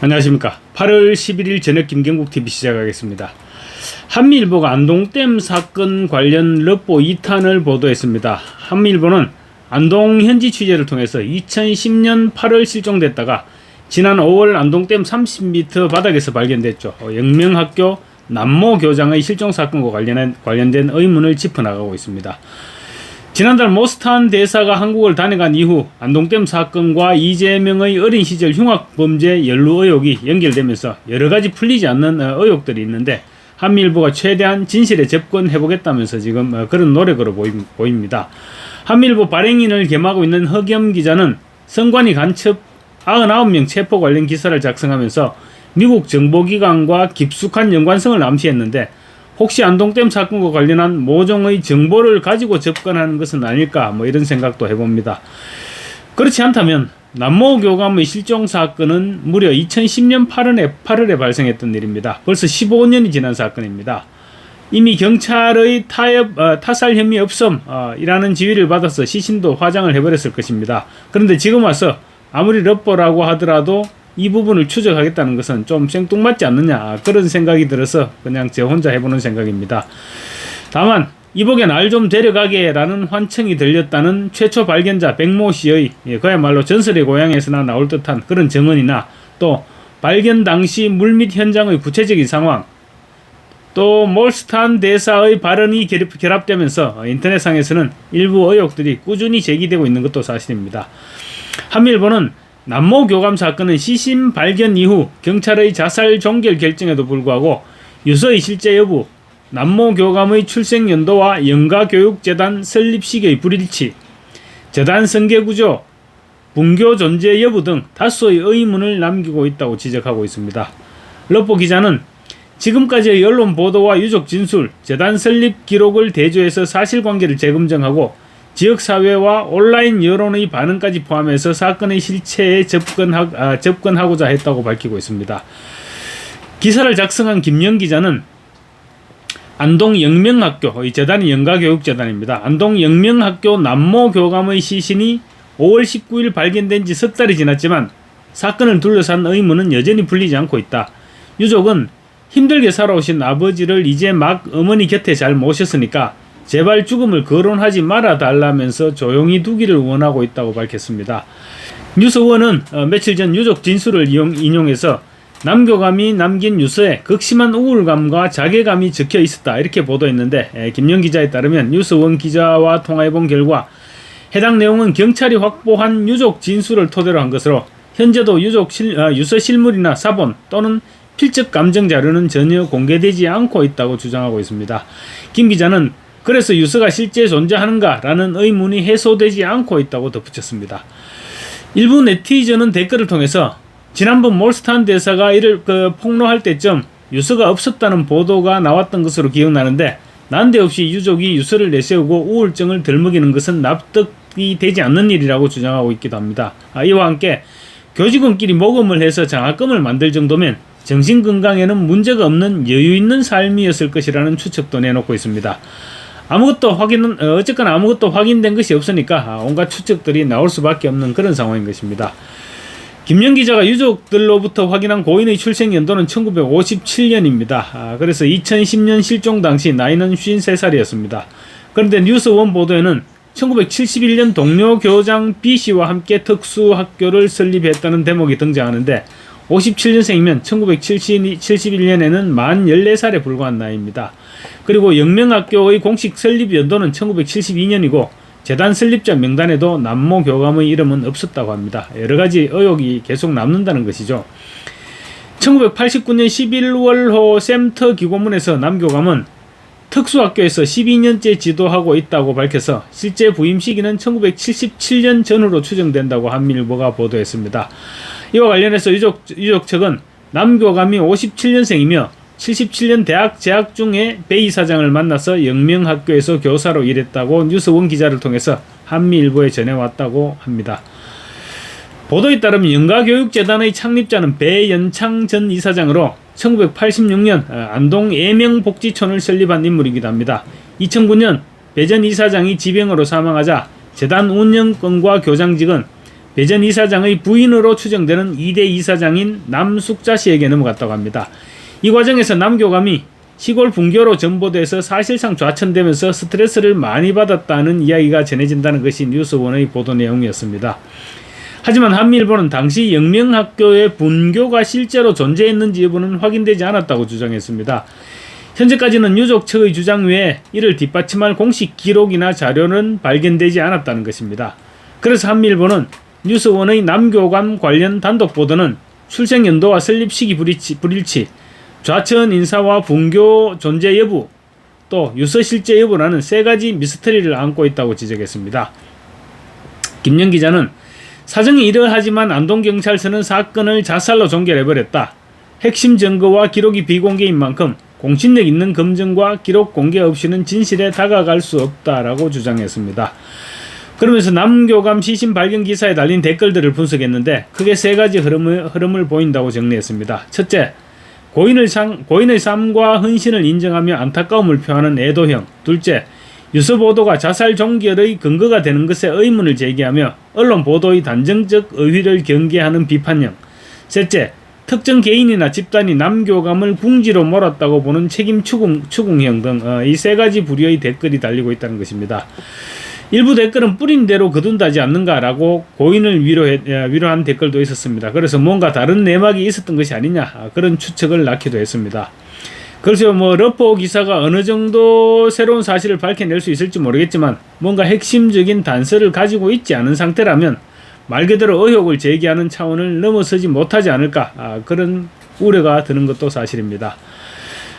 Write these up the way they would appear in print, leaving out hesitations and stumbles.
안녕하십니까. 8월 11일 저녁 김경국TV 시작하겠습니다. 한미일보가 안동댐 사건 관련 럽보 2탄을 보도했습니다. 한미일보는 안동 현지 취재를 통해서 2010년 8월 실종됐다가 지난 5월 안동댐 30m 바닥에서 발견됐죠. 영명학교 남모 교장의 실종 사건과 관련된 의문을 짚어나가고 있습니다. 지난달 모스탄 대사가 한국을 다녀간 이후 안동댐 사건과 이재명의 어린 시절 흉악범죄 연루 의혹이 연결되면서 여러가지 풀리지 않는 의혹들이 있는데 한미일보가 최대한 진실에 접근해보겠다면서 지금 그런 노력으로 보입니다. 한미일보 발행인을 겸하고 있는 허겸 기자는 선관위 간첩 99명 체포 관련 기사를 작성하면서 미국 정보기관과 깊숙한 연관성을 암시했는데 혹시 안동댐 사건과 관련한 모종의 정보를 가지고 접근하는 것은 아닐까 이런 생각도 해봅니다. 그렇지 않다면 남모 교감의 실종 사건은 무려 2010년 8월에 발생했던 일입니다. 벌써 15년이 지난 사건입니다. 이미 경찰의 타살 혐의 없음이라는 지위를 받아서 시신도 화장을 해버렸을 것입니다. 그런데 지금 와서 아무리 럽보라고 하더라도 이 부분을 추적하겠다는 것은 좀 생뚱맞지 않느냐 그런 생각이 들어서 그냥 제 혼자 해보는 생각입니다. 다만 이복에 날 좀 데려가게 라는 환청이 들렸다는 최초 발견자 백모 씨의 그야말로 전설의 고향에서나 나올 듯한 그런 증언이나 또 발견 당시 물밑 현장의 구체적인 상황 또 몰스탄 대사의 발언이 결합되면서 인터넷상에서는 일부 의혹들이 꾸준히 제기되고 있는 것도 사실입니다. 한미일보는 남모 교감 사건은 시신 발견 이후 경찰의 자살 종결 결정에도 불구하고 유서의 실제 여부, 남모 교감의 출생 연도와 영가교육재단 설립 시기의 불일치, 재단 설계구조, 분교 존재 여부 등 다수의 의문을 남기고 있다고 지적하고 있습니다. 럽보 기자는 지금까지의 언론 보도와 유족 진술, 재단 설립 기록을 대조해서 사실관계를 재검증하고 지역사회와 온라인 여론의 반응까지 포함해서 사건의 실체에 접근하고자 했다고 밝히고 있습니다. 기사를 작성한 김영 기자는 안동 영명학교, 이 재단이 영가교육재단입니다. 안동 영명학교 남모 교감의 시신이 5월 19일 발견된 지 석 달이 지났지만 사건을 둘러싼 의문은 여전히 풀리지 않고 있다. 유족은 힘들게 살아오신 아버지를 이제 막 어머니 곁에 잘 모셨으니까 제발 죽음을 거론하지 말아달라면서 조용히 두기를 원하고 있다고 밝혔습니다. 뉴스원은 며칠 전 유족 진술을 인용해서 남교감이 남긴 유서에 극심한 우울감과 자괴감이 적혀 있었다 이렇게 보도했는데 김영 기자에 따르면 뉴스원 기자와 통화해본 결과 해당 내용은 경찰이 확보한 유족 진술을 토대로 한 것으로 현재도 유서 실물이나 사본 또는 필적 감정 자료는 전혀 공개되지 않고 있다고 주장하고 있습니다. 김 기자는 그래서 유서가 실제 존재하는가 라는 의문이 해소되지 않고 있다고 덧붙였습니다. 일부 네티즌은 댓글을 통해서 지난번 몰스탄 대사가 이를 폭로할 때쯤 유서가 없었다는 보도가 나왔던 것으로 기억나는데 난데없이 유족이 유서를 내세우고 우울증을 덜먹이는 것은 납득이 되지 않는 일이라고 주장하고 있기도 합니다. 이와 함께 교직원끼리 모금을 해서 장학금을 만들 정도면 정신건강에는 문제가 없는 여유있는 삶이었을 것이라는 추측도 내놓고 있습니다. 어쨌거나 아무것도 확인된 것이 없으니까 온갖 추측들이 나올 수밖에 없는 그런 상황인 것입니다. 김영 기자가 유족들로부터 확인한 고인의 출생 연도는 1957년입니다. 그래서 2010년 실종 당시 나이는 53살이었습니다. 그런데 뉴스원 보도에는 1971년 동료 교장 B씨와 함께 특수학교를 설립했다는 대목이 등장하는데 57년생이면 1971년에는 만 14살에 불과한 나이입니다. 그리고 영명학교의 공식 설립 연도는 1972년이고 재단 설립자 명단에도 남모 교감의 이름은 없었다고 합니다. 여러가지 의혹이 계속 남는다는 것이죠. 1989년 11월호 샘터 기고문에서 남교감은 특수학교에서 12년째 지도하고 있다고 밝혀서 실제 부임 시기는 1977년 전후로 추정된다고 한미일보가 보도했습니다. 이와 관련해서 유족 측은 남교감이 57년생이며 77년 대학 재학 중에 배 이사장을 만나서 영명학교에서 교사로 일했다고 뉴스원 기자를 통해서 한미일보에 전해왔다고 합니다. 보도에 따르면 영가교육재단의 창립자는 배연창 전 이사장으로 1986년 안동 애명복지촌을 설립한 인물이기도 합니다. 2009년 배 전 이사장이 지병으로 사망하자 재단 운영권과 교장직은 배 전 이사장의 부인으로 추정되는 2대 이사장인 남숙자 씨에게 넘어갔다고 합니다. 이 과정에서 남 교감이 시골 분교로 전보돼서 사실상 좌천되면서 스트레스를 많이 받았다는 이야기가 전해진다는 것이 뉴스원의 보도 내용이었습니다. 하지만 한미일보는 당시 영명학교의 분교가 실제로 존재했는지 여부는 확인되지 않았다고 주장했습니다. 현재까지는 유족 측의 주장 외에 이를 뒷받침할 공식 기록이나 자료는 발견되지 않았다는 것입니다. 그래서 한미일보는 뉴스원의 남교감 관련 단독 보도는 출생연도와 설립시기 불일치, 좌천 인사와 분교 존재 여부, 또 유서 실제 여부라는 세 가지 미스터리를 안고 있다고 지적했습니다. 김영 기자는 사정이 이러하지만 안동경찰서는 사건을 자살로 종결해버렸다. 핵심 증거와 기록이 비공개인 만큼 공신력 있는 검증과 기록 공개 없이는 진실에 다가갈 수 없다라고 주장했습니다. 그러면서 남교감 시신 발견 기사에 달린 댓글들을 분석했는데 크게 세 가지 흐름을 보인다고 정리했습니다. 첫째, 고인의 삶과 헌신을 인정하며 안타까움을 표하는 애도형. 둘째, 유서 보도가 자살 종결의 근거가 되는 것에 의문을 제기하며 언론 보도의 단정적 의휘를 경계하는 비판형. 셋째, 특정 개인이나 집단이 남교감을 궁지로 몰았다고 보는 책임 추궁형 등 이 세 가지 부류의 댓글이 달리고 있다는 것입니다. 일부 댓글은 뿌린 대로 거둔다지 않는가라고 고인을 위로한 댓글도 있었습니다. 그래서 뭔가 다른 내막이 있었던 것이 아니냐, 그런 추측을 낳기도 했습니다. 그래서 러퍼 기사가 어느 정도 새로운 사실을 밝혀낼 수 있을지 모르겠지만 뭔가 핵심적인 단서를 가지고 있지 않은 상태라면 말 그대로 의혹을 제기하는 차원을 넘어서지 못하지 않을까, 그런 우려가 드는 것도 사실입니다.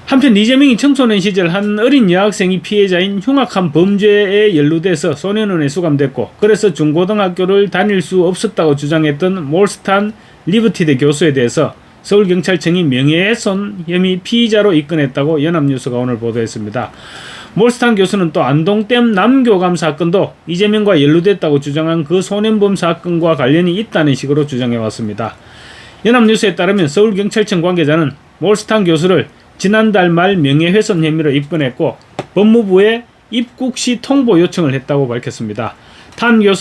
한편 이재명이 청소년 시절 한 어린 여학생이 피해자인 흉악한 범죄에 연루돼서 소년원에 수감됐고 그래서 중고등학교를 다닐 수 없었다고 주장했던 몰스탄 리버티드 교수에 대해서 서울경찰청이 명예훼손 혐의 피의자로 입건했다고 연합뉴스가 오늘 보도했습니다. 몰스탄 교수는 또 안동댐 남교감 사건도 이재명과 연루됐다고 주장한 그 소년범 사건과 관련이 있다는 식으로 주장해왔습니다. 연합뉴스에 따르면 서울경찰청 관계자는 몰스탄 교수를 지난달 말 명예훼손 혐의로 입건했고 법무부에 입국 시 통보 요청을 했다고 밝혔습니다.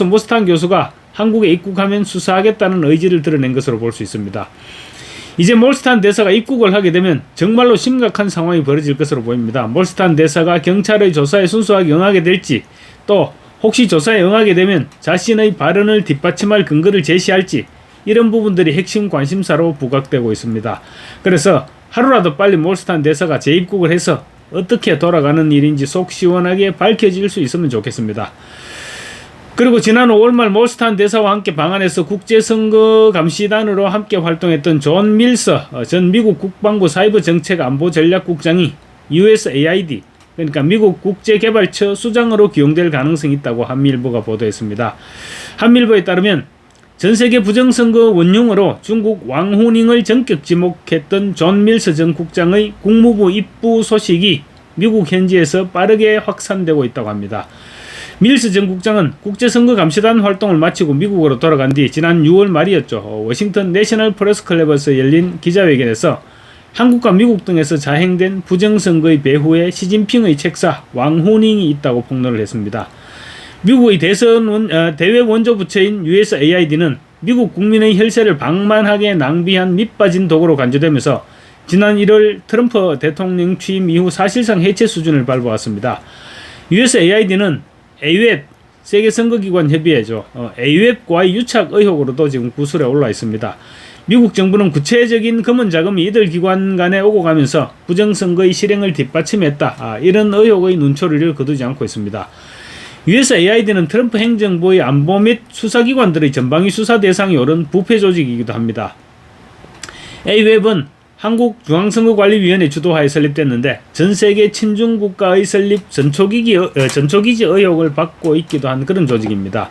몰스탄 교수가 한국에 입국하면 수사하겠다는 의지를 드러낸 것으로 볼 수 있습니다. 이제 몰스탄 대사가 입국을 하게 되면 정말로 심각한 상황이 벌어질 것으로 보입니다. 몰스탄 대사가 경찰의 조사에 순수하게 응하게 될지, 또 혹시 조사에 응하게 되면 자신의 발언을 뒷받침할 근거를 제시할지, 이런 부분들이 핵심 관심사로 부각되고 있습니다. 그래서 하루라도 빨리 몰스탄 대사가 재입국을 해서 어떻게 돌아가는 일인지 속 시원하게 밝혀질 수 있으면 좋겠습니다. 그리고 지난 5월 말 몰스탄 대사와 함께 방한해서 국제선거감시단으로 함께 활동했던 존 밀서 전 미국 국방부 사이버정책안보전략국장이 USAID, 그러니까 미국 국제개발처 수장으로 기용될 가능성이 있다고 한미일보가 보도했습니다. 한미일보에 따르면 전세계 부정선거 원흉으로 중국 왕후닝을 전격 지목했던 존 밀서 전 국장의 국무부 입부 소식이 미국 현지에서 빠르게 확산되고 있다고 합니다. 밀스 전 국장은 국제선거감시단 활동을 마치고 미국으로 돌아간 뒤 지난 6월 말이었죠. 워싱턴 내셔널 프레스클럽에서 열린 기자회견에서 한국과 미국 등에서 자행된 부정선거의 배후에 시진핑의 책사 왕후닝이 있다고 폭로를 했습니다. 미국의 대외 원조 부처인 USAID는 미국 국민의 혈세를 방만하게 낭비한 밑빠진 도구로 간주되면서 지난 1월 트럼프 대통령 취임 이후 사실상 해체 수준을 밟아왔습니다. USAID는 AWEB, 세계선거기관 협의회죠. AWEB과의 유착 의혹으로도 지금 구술에 올라 있습니다. 미국 정부는 구체적인 검은 자금이 이들 기관 간에 오고 가면서 부정선거의 실행을 뒷받침했다, 이런 의혹의 눈초리를 거두지 않고 있습니다. USAID는 트럼프 행정부의 안보 및 수사기관들의 전방위 수사 대상이 오른 부패 조직이기도 합니다. AWEB은 한국중앙선거관리위원회 주도하에 설립됐는데 전세계 친중국가의 설립 전초기지 의혹을 받고 있기도 한 그런 조직입니다.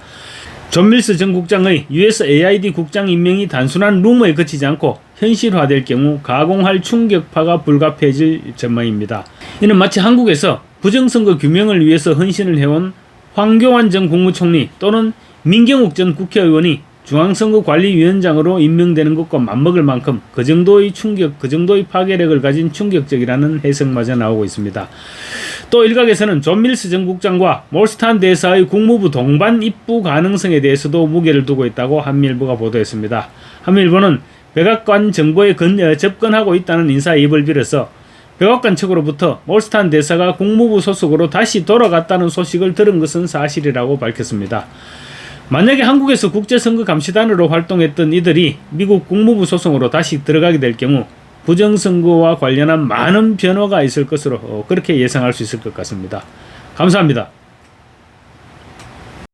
존 밀스 전 국장의 USAID 국장 임명이 단순한 루머에 그치지 않고 현실화될 경우 가공할 충격파가 불가피해질 전망입니다. 이는 마치 한국에서 부정선거 규명을 위해서 헌신을 해온 황교안 전 국무총리 또는 민경욱 전 국회의원이 중앙선거관리위원장으로 임명되는 것과 맞먹을 만큼 그 정도의 충격, 그 정도의 파괴력을 가진 충격적이라는 해석마저 나오고 있습니다. 또 일각에서는 존 밀스 전 국장과 몰스탄 대사의 국무부 동반 입부 가능성에 대해서도 무게를 두고 있다고 한미일보가 보도했습니다. 한미일보는 백악관 정보에 접근하고 있다는 인사 입을 빌어서 백악관 측으로부터 몰스탄 대사가 국무부 소속으로 다시 돌아갔다는 소식을 들은 것은 사실이라고 밝혔습니다. 만약에 한국에서 국제선거감시단으로 활동했던 이들이 미국 국무부 소속으로 다시 들어가게 될 경우 부정선거와 관련한 많은 변화가 있을 것으로 그렇게 예상할 수 있을 것 같습니다. 감사합니다.